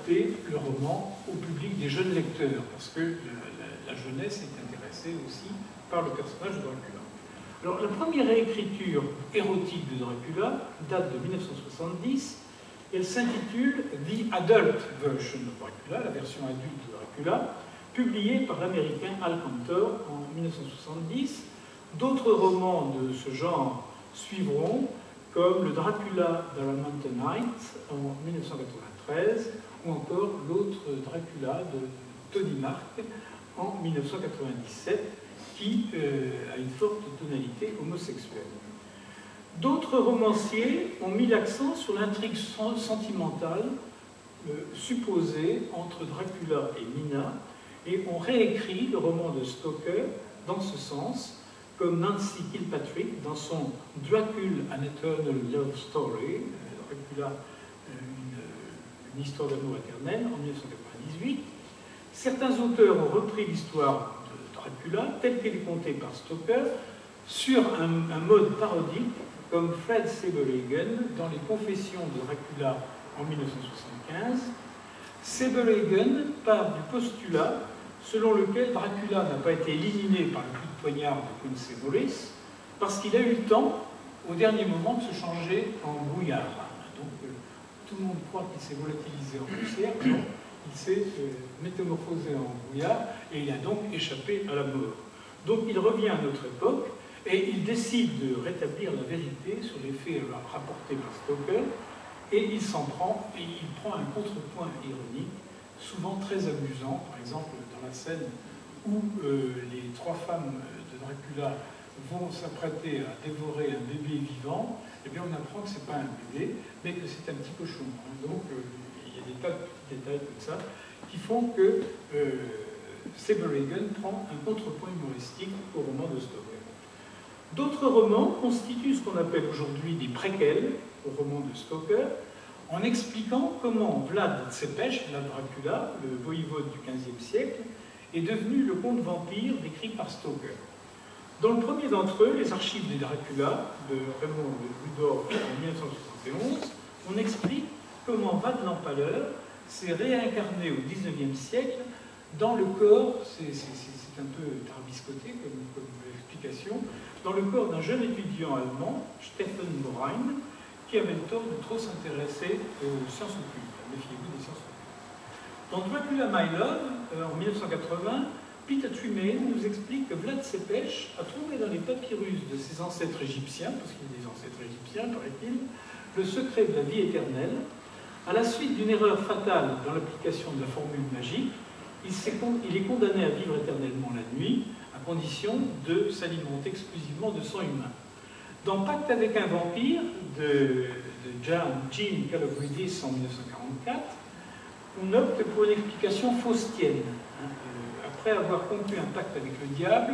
adapter le roman au public des jeunes lecteurs, parce que la jeunesse est intéressée aussi par le personnage de Dracula. Alors, la première réécriture érotique de Dracula date de 1970. Elle s'intitule The Adult Version of Dracula, la version adulte de Dracula, publiée par l'américain Al Cantor en 1970. D'autres romans de ce genre suivront, comme le Dracula de la Mountain Night en 1993, ou encore l'autre Dracula de Tony Mark en 1997, qui a une forte tonalité homosexuelle. D'autres romanciers ont mis l'accent sur l'intrigue sentimentale supposée entre Dracula et Mina et ont réécrit le roman de Stoker dans ce sens, comme Nancy Kilpatrick dans son Dracula, an Eternal Love Story, Dracula, une histoire d'amour éternel, en 1998. Certains auteurs ont repris l'histoire de Dracula, telle qu'elle est contée par Stoker, sur un mode parodique, comme Fred Saberhagen dans Les Confessions de Dracula en 1975. Saberhagen part du postulat selon lequel Dracula n'a pas été éliminé par le coup de poignard de Quincy Morris parce qu'il a eu le temps, au dernier moment, de se changer en brouillard. Donc, tout le monde croit qu'il s'est volatilisé en poussière, non, il s'est métamorphosé en brouillard et il a donc échappé à la mort. Donc, il revient à notre époque et il décide de rétablir la vérité sur les faits rapportés par Stoker et il s'en prend et il prend un contrepoint ironique, souvent très amusant, par exemple dans la scène où les trois femmes de Dracula vont s'apprêter à dévorer un bébé vivant, et bien on apprend que ce n'est pas un bébé, mais que c'est un petit cochon. Donc il y a des tas de petits détails comme ça qui font que Saberhagen prend un contrepoint humoristique au roman de Stoker. D'autres romans constituent ce qu'on appelle aujourd'hui des préquels au roman de Stoker, en expliquant comment Vlad Tsepes, Vlad Dracula, le voïvode du XVe siècle, est devenu le conte vampire décrit par Stoker. Dans le premier d'entre eux, les archives des Dracula, de Raymond Ludor en 1971, on explique comment Vlad l'Empaleur s'est réincarné au XIXe siècle dans le corps, c'est un peu tarabiscoté comme explication, dans le corps d'un jeune étudiant allemand, Stephen Morin, qui avait le tort de trop s'intéresser aux sciences occultes. Méfiez-vous des sciences occultes. Dans Dracula My Love, en 1980, Peter Tremaine nous explique que Vlad Tsepes a trouvé dans les papyrus de ses ancêtres égyptiens, parce qu'il y a des ancêtres égyptiens, paraît-il, le secret de la vie éternelle. À la suite d'une erreur fatale dans l'application de la formule magique, il est condamné à vivre éternellement la nuit, à condition de s'alimenter exclusivement de sang humain. Dans Pacte avec un vampire de Gene Calogridis en 1944, on opte pour une explication faustienne. Après avoir conclu un pacte avec le diable,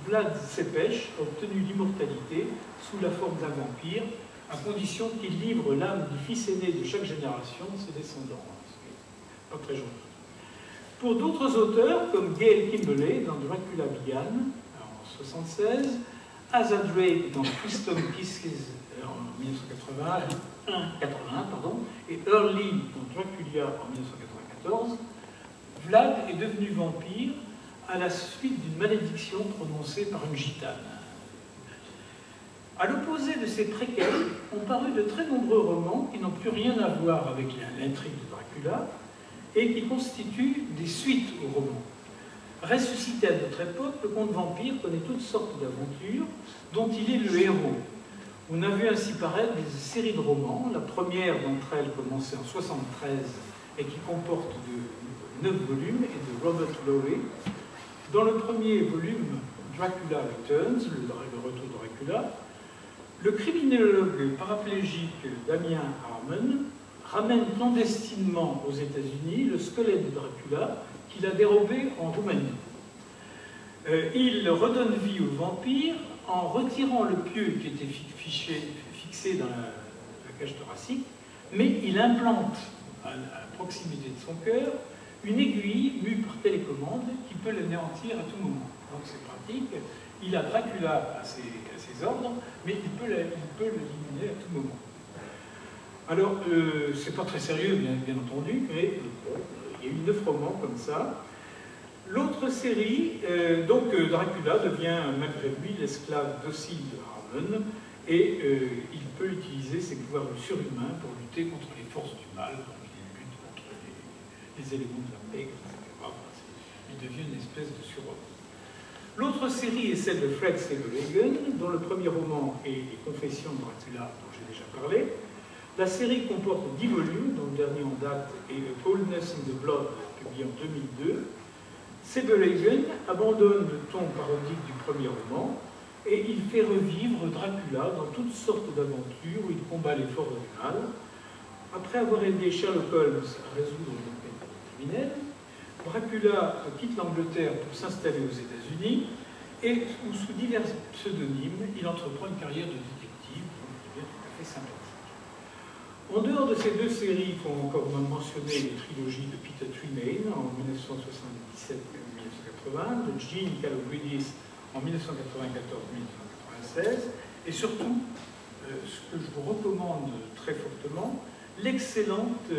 Vlad Tsepes a obtenu l'immortalité sous la forme d'un vampire, à condition qu'il livre l'âme du fils aîné de chaque génération, ses descendants. Pas très gentil. Pour d'autres auteurs, comme Gail Kimberley dans Dracula Began en 1976, Asa Drake dans Crystal Kisses en 1981, et Earl Lee dans Dracula en 1994, Vlad est devenu vampire à la suite d'une malédiction prononcée par une gitane. À l'opposé de ces préquels, ont paru de très nombreux romans qui n'ont plus rien à voir avec l'intrigue de Dracula et qui constituent des suites aux romans. Ressuscité à notre époque, le conte vampire connaît toutes sortes d'aventures dont il est le héros. On a vu ainsi paraître des séries de romans, la première d'entre elles commencée en 1973 et qui comporte 9 volumes et de Robert Lowe. Dans le premier volume, Dracula Returns, le retour de Dracula, le criminologue paraplégique Damien Harmon ramène clandestinement aux États-Unis le squelette de Dracula qu'il a dérobé en Roumanie. Il redonne vie au vampire en retirant le pieu qui était fixé dans la cage thoracique, mais il implante à proximité de son cœur une aiguille mue par télécommande qui peut l'anéantir à tout moment. Donc c'est pratique. Il a Dracula à ses ordres, mais il peut l'éliminer à tout moment. Alors, c'est pas très sérieux, bien entendu, mais 9 romans comme ça. L'autre série, Dracula devient malgré lui l'esclave docile de Harmon et il peut utiliser ses pouvoirs surhumains pour lutter contre les forces du mal, donc il lutte contre les éléments de la paix, etc. Il devient une espèce de surhomme. L'autre série est celle de Fred Saberhagen, dont le premier roman est Les Confessions de Dracula, dont j'ai déjà parlé. La série comporte 10 volumes, dont le dernier en date est Coldness in the Blood, publié en 2002. Saberhagen abandonne le ton parodique du premier roman et il fait revivre Dracula dans toutes sortes d'aventures où il combat les forces du mal. Après avoir aidé Sherlock Holmes à résoudre une enquête criminelle, Dracula quitte l'Angleterre pour s'installer aux États-Unis et sous divers pseudonymes, il entreprend une carrière de détective, donc il devient tout à fait sympathique. En dehors de ces deux séries, il faut encore mentionner les trilogies de Peter Tremaine en 1977 et 1980, de Gene Calogridis en 1994-1996, et surtout, ce que je vous recommande très fortement, l'excellente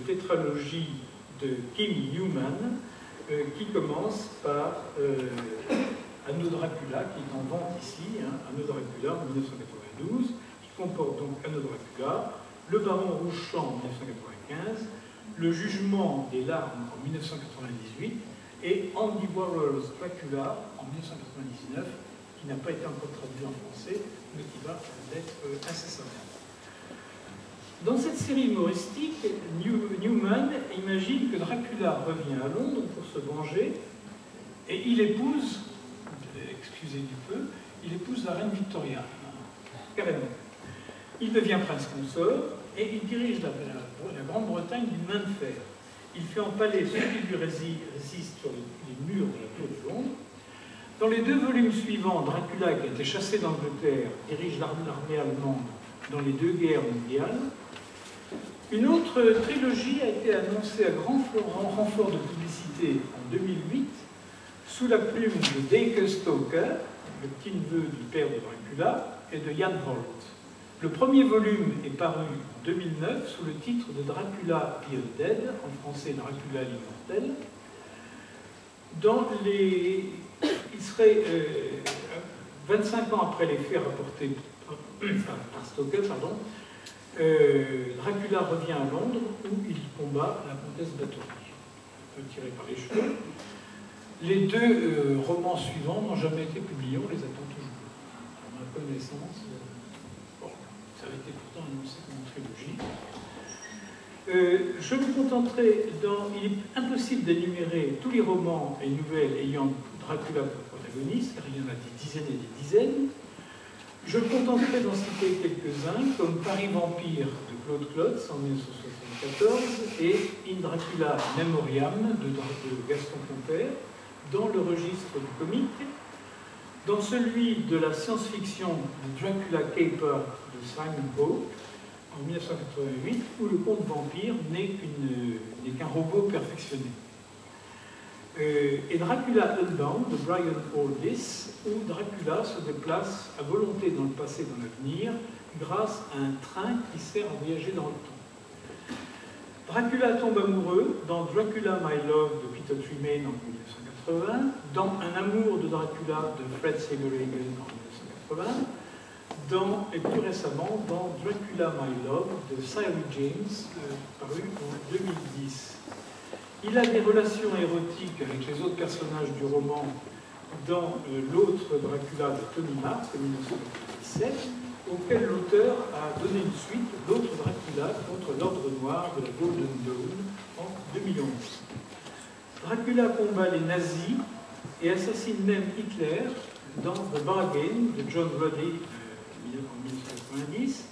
tétralogie de Kim Newman, qui commence par Anno Dracula, qui est en vente ici, Anno Dracula en 1992, qui comporte donc Anno Dracula, Le Baron Rouge-Champ en 1995, Le Jugement des Larmes en 1998, et Andy Warhol's Dracula en 1999, qui n'a pas été encore traduit en français, mais qui va l'être incessamment. Dans cette série humoristique, Newman imagine que Dracula revient à Londres pour se venger et il épouse, excusez du peu, il épouse la reine Victoria, carrément. Il devient prince consort et il dirige la Grande-Bretagne d'une main de fer. Il fait empaler ceux qui lui résistent sur les murs de la tour de Londres. Dans les 2 volumes suivants, Dracula, qui a été chassé d'Angleterre, dirige l'armée allemande dans les 2 guerres mondiales. Une autre trilogie a été annoncée à grand renfort de publicité en 2008 sous la plume de Dacre Stoker, le petit-neveu du père de Dracula, et de Jan Holt. Le premier volume est paru en 2009 sous le titre de Dracula the Undead, en français Dracula l'immortel. Il serait 25 ans après les faits rapportés par Stoker, Dracula revient à Londres où il combat la comtesse Bathory, un peu tiré par les cheveux. Les 2 romans suivants n'ont jamais été publiés, on les attend toujours. À ma connaissance, ça avait été pourtant annoncé comme une trilogie. Je me contenterai il est impossible d'énumérer tous les romans et nouvelles ayant Dracula comme protagoniste, car il y en a des dizaines et des dizaines. Je me contenterai d'en citer quelques-uns, comme Paris Vampire de Claude Klotz en 1974 et In Dracula Memoriam de Gaston Compère, dans le registre du comique, dans celui de la science-fiction de Dracula Caper de Simon Poe en 1988, où le conte vampire n'est qu'un robot perfectionné. Et Dracula Unbound de Brian Aldiss, où Dracula se déplace à volonté dans le passé et dans l'avenir grâce à un train qui sert à voyager dans le temps. Dracula tombe amoureux dans Dracula My Love de Peter Tremaine en 1980, dans Un amour de Dracula de Fred Saberhagen en 1980, et plus récemment dans Dracula My Love de Cyril James, paru en 2010. Il a des relations érotiques avec les autres personnages du roman dans l'autre Dracula de Tony Mark en 1997, auquel l'auteur a donné une suite, l'autre Dracula contre l'Ordre Noir de la Golden Dawn en 2011. Dracula combat les nazis et assassine même Hitler dans The Bargain de John Ruddy en 1990.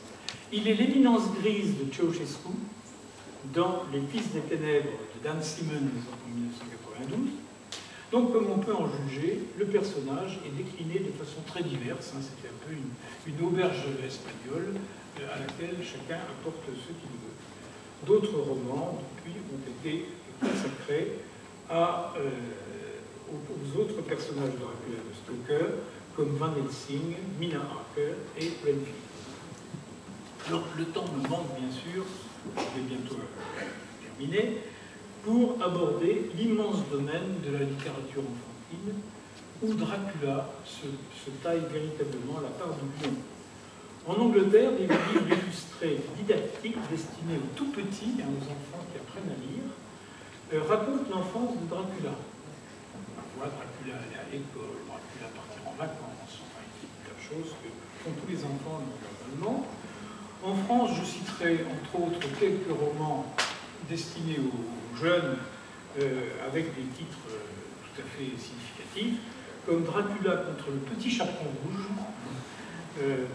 Il est l'éminence grise de Ceausescu dans Les Fils des Ténèbres de Dan Simmons en 1992. Donc, comme on peut en juger, le personnage est décliné de façon très diverse. C'était un peu une auberge espagnole à laquelle chacun apporte ce qu'il veut. D'autres romans, depuis, ont été consacrés aux autres personnages de Dracula de Stoker, comme Van Helsing, Mina Harker et Renfield. Alors, le temps me manque, bien sûr, je vais bientôt terminer. pour aborder l'immense domaine de la littérature enfantine, où Dracula se taille véritablement la part du lion. En Angleterre, des livres illustrés didactiques destinés aux tout petits, aux enfants qui apprennent à lire, racontent l'enfance de Dracula. On voit Dracula aller à l'école, Dracula partir en vacances, enfin, il fait plein de choses que font tous les enfants normalement. En France, je citerai entre autres quelques romans destinés aux jeunes avec des titres tout à fait significatifs, comme Dracula contre le petit chaperon rouge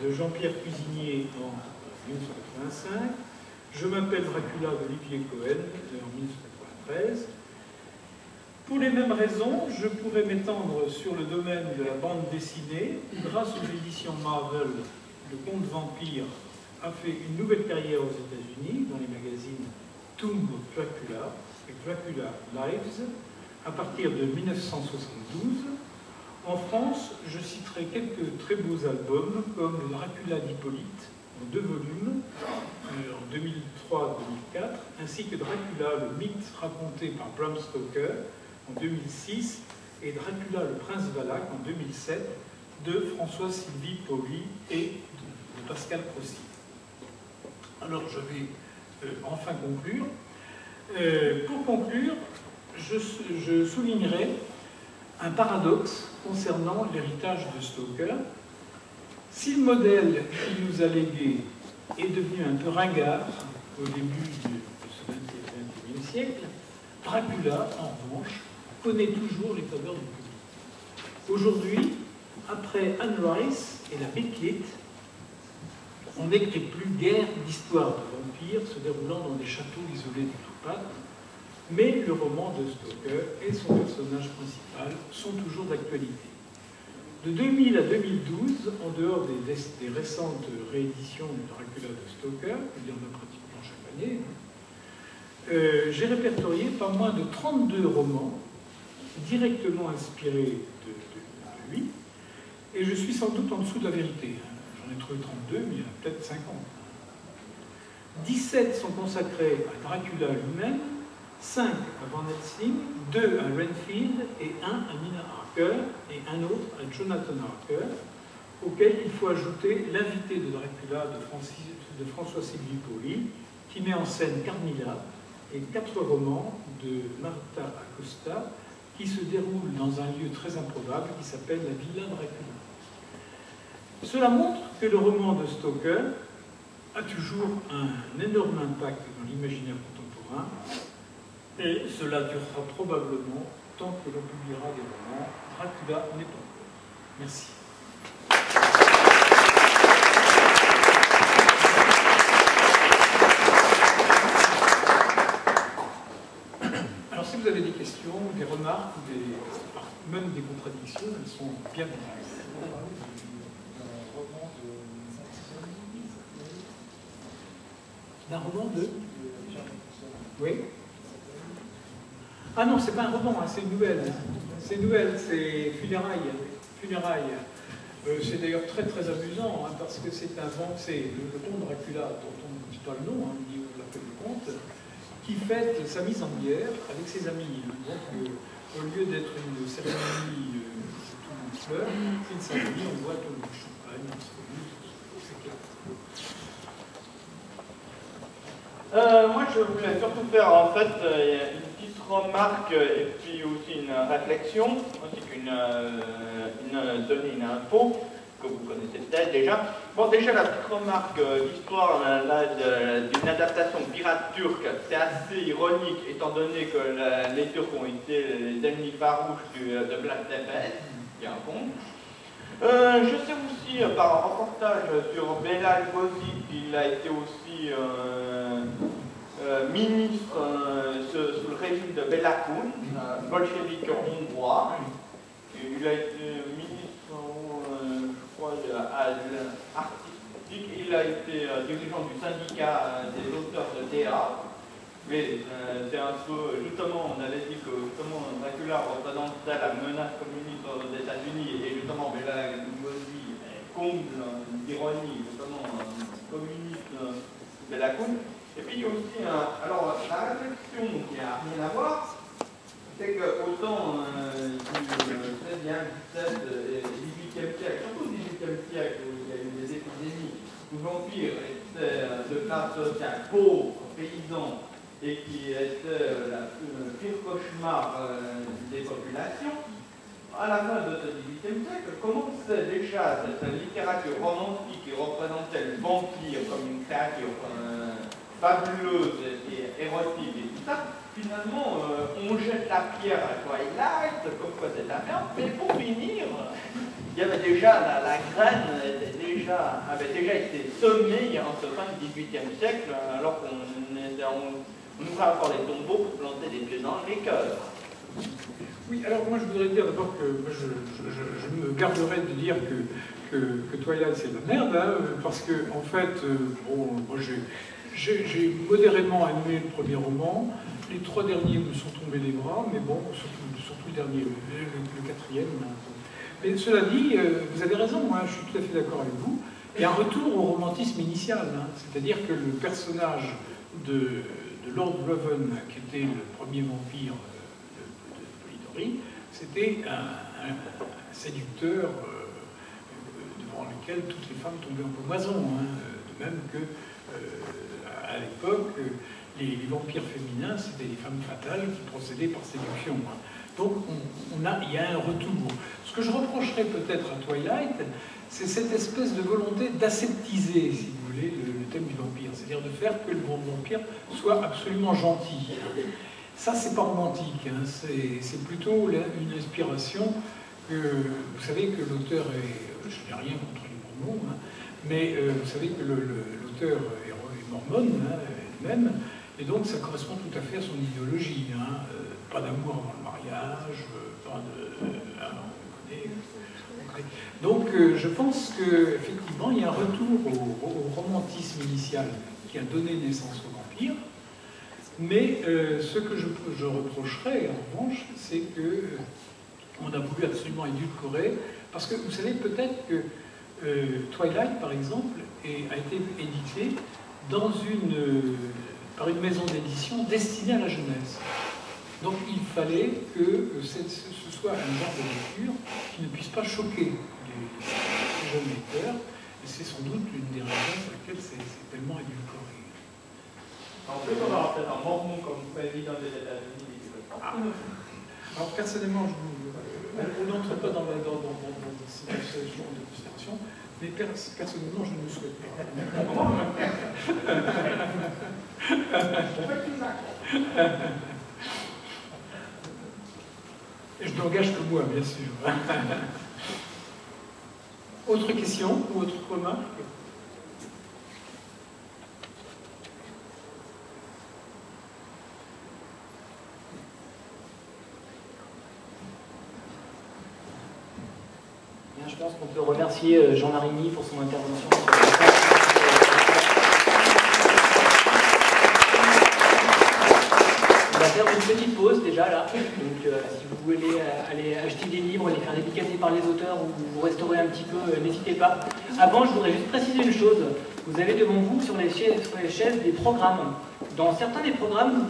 de Jean-Pierre Cuisinier en 1985, Je m'appelle Dracula d'Olivier Cohen en 1993. Pour les mêmes raisons, je pourrais m'étendre sur le domaine de la bande dessinée, où grâce aux éditions Marvel, le conte vampire a fait une nouvelle carrière aux États-Unis dans les magazines Tomb of Dracula et Dracula Lives à partir de 1972. En France, je citerai quelques très beaux albums comme le Dracula d'Hippolyte en 2 volumes en 2003-2004, ainsi que Dracula, le mythe raconté par Bram Stoker en 2006 et Dracula, le prince Valak en 2007 de François-Sylvie Pauly et de Pascal Crossy. Alors je vais enfin conclure. Pour conclure, je soulignerai un paradoxe concernant l'héritage de Stoker. Si le modèle qu'il nous a légué est devenu un peu ringard au début de ce XXIe siècle, Dracula, en revanche, connaît toujours les faveurs du public. Aujourd'hui, après Anne Rice et la Beckett, on n'écrit plus guère d'histoires de vampires se déroulant dans des châteaux isolés du Taupat, mais le roman de Stoker et son personnage principal sont toujours d'actualité. De 2000 à 2012, en dehors des récentes rééditions du Dracula de Stoker, il y en a pratiquement chaque année, j'ai répertorié pas moins de 32 romans directement inspirés de lui, et je suis sans doute en dessous de la vérité. J'en ai trouvé 32, mais il y en a peut-être 50. 17 sont consacrés à Dracula lui-même, 5 à Van Helsing, 2 à Renfield et 1 à Nina Harker et un autre à Jonathan Harker, auquel il faut ajouter L'invité de Dracula de François-Sylvie Pauly, qui met en scène Carmilla, et 4 romans de Marta Acosta, qui se déroulent dans un lieu très improbable qui s'appelle la Villa Dracula. Cela montre que le roman de Stoker a toujours un énorme impact dans l'imaginaire contemporain, et cela durera probablement tant que l'on publiera des romans. Dracula n'est pas mort. Merci. Alors si vous avez des questions, des remarques, même des contradictions, elles sont bienvenues. Un roman de... Oui. Ah non, c'est pas un roman, hein, c'est une nouvelle. C'est une nouvelle, c'est Funérailles. Funérailles. C'est d'ailleurs très très amusant, hein, parce que c'est le comte Dracula, dont on ne dit pas le nom, hein, on dit on l'appelle le comte, qui fête sa mise en bière avec ses amis. Donc, au lieu d'être une cérémonie tout le monde pleure, c'est une cérémonie, on boit tout le champagne, on c'est clair. Moi, je voulais surtout faire en fait une petite remarque et puis aussi une réflexion, ainsi donner une info que vous connaissez peut-être déjà. Bon, déjà la petite remarque, l'histoire d'une adaptation pirate turque, c'est assez ironique étant donné que les Turcs ont été les ennemis farouches de Vlad Tepes, qui est un con. Je sais aussi par un reportage sur Bela Lugosi qu'il a été aussi ministre sous le régime de Bela Kun, bolchevique hongrois. Il a été ministre, je crois, artistique. Il a été dirigeant du syndicat des auteurs de théâtre. Mais c'est un peu, justement, on avait dit que justement Dracula représentait la menace communiste aux États-Unis et justement Bela Lugosi comble d'ironie, justement communiste Bela Kun. Et puis il y a aussi alors la réflexion qui n'a rien à voir, c'est que autant du 16e, 17e et 18e siècle, surtout au 18e siècle, où il y a eu des épidémies, où le vampire était de classe sociale pauvre, paysan, et qui était le pire cauchemar des populations, à la fin de ce XVIIIe siècle, commençait déjà cette littérature romantique qui représentait le vampire comme une créature fabuleuse et érotique et tout ça. Finalement, on jette la pierre à Twilight, comme quoi c'est la merde, mais pour finir, il y avait déjà la graine avait déjà été semée en ce fin du XVIIIe siècle, alors qu'on ouvrait encore les tombeaux pour planter des pieds dans les cœurs. Oui, alors moi je voudrais dire d'abord que moi, je me garderai de dire que Twilight c'est de la merde, hein, parce que en fait, bon, moi j'ai modérément aimé le premier roman, les 3 derniers me sont tombés des bras, mais bon, surtout le dernier, le 4e. Mais cela dit, vous avez raison, moi je suis tout à fait d'accord avec vous, il y a un retour au romantisme initial, hein, c'est-à-dire que le personnage de Lord Raven, qui était le premier vampire c'était un séducteur devant lequel toutes les femmes tombaient en poison, hein, de même que à l'époque les vampires féminins c'était des femmes fatales qui procédaient par séduction, hein. Donc il y a un retour. Ce que je reprocherais peut-être à Twilight, c'est cette espèce de volonté d'aseptiser, si vous voulez, le thème du vampire, c'est-à-dire de faire que le vampire soit absolument gentil. Ça, c'est pas romantique, hein. C'est plutôt une inspiration que... Vous savez que l'auteur est... Je n'ai rien contre les mormons, hein, mais vous savez que l'auteur est mormone, hein, elle-même, et donc ça correspond tout à fait à son idéologie. Hein. Pas d'amour avant le mariage, pas de... Donc je pense qu'effectivement, il y a un retour au romantisme initial qui a donné naissance au vampire. Mais ce que je reprocherais, en revanche, c'est qu'on a voulu absolument édulcorer, parce que vous savez peut-être que Twilight, par exemple, a été édité par une maison d'édition destinée à la jeunesse. Donc il fallait que ce soit un genre de lecture qui ne puisse pas choquer les jeunes lecteurs, et c'est sans doute une des raisons pour lesquelles c'est tellement édulcoré. On peut avoir peut-être un mormon comme président des États-Unis. Alors personnellement, on n'entre pas dans ce genre de considération, mais personnellement, je ne le souhaite pas. Et je n'engage que moi, bien sûr. Autre question ou autre remarque? Je pense qu'on peut remercier Jean Marigny pour son intervention. On va faire une petite pause déjà là. Donc si vous voulez aller acheter des livres, les faire dédicacer par les auteurs ou vous restaurer un petit peu, n'hésitez pas. Avant, je voudrais juste préciser une chose. Vous avez devant vous sur les chaises des programmes. Dans certains des programmes,